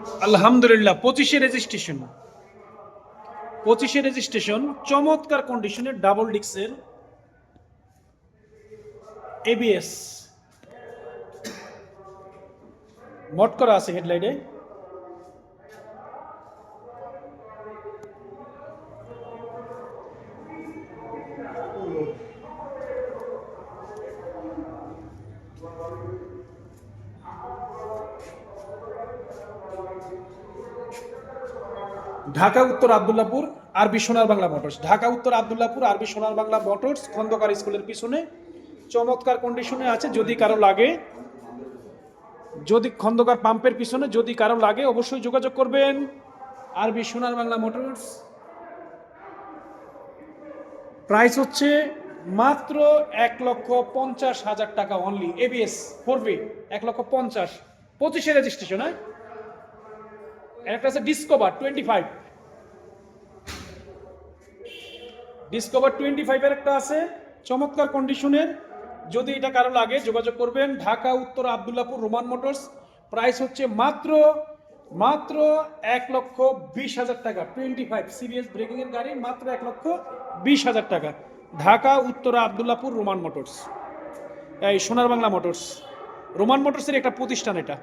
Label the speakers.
Speaker 1: আলহামদুলিল্লাহ 25 রেজিস্ট্রেশন চমৎকার কন্ডিশনের ডাবল ডিক্সের এবিএস মড করা আছে হেডলাইটে। ঢাকা উত্তর আব্দুল্লাহপুর আরবি সোনার বাংলা মোটরস, ঢাকা উত্তর আব্দুল্লাহপুর আরবি সোনার বাংলা মোটরস, খন্দকার স্কুলের পিছনে চমৎকার কন্ডিশনে আছে। যদি কারো লাগে, যদি খন্দকার পাম্পের পিছনে যদি কারো লাগে অবশ্যই যোগাযোগ করবেন। আরবি সোনার বাংলা মোটরস, প্রাইস হচ্ছে মাত্র 1,50,000 টাকা অনলি। ABS 4V 1,50,000, 25 registration. হ্যাঁ, একটা আছে ডিসকভার 25, ডিসকভার 25 এর একটা আছে চমৎকার কন্ডিশনের। যদি এটা কারো লাগে যোগাযোগ করবেন। ঢাকা উত্তর আব্দুল্লাহপুর রোমান মোটরস, প্রাইস হচ্ছে মাত্র 1,20,000 টাকা। 25 সিরিয়াস ব্রেকিং এর গাড়ি মাত্র 1,20,000 টাকা। ঢাকা উত্তর আব্দুল্লাহপুর রোমান মোটরস, এই সোনার বাংলা মোটরস। রোমান মোটরসের একটা প্রতিষ্ঠান এটা।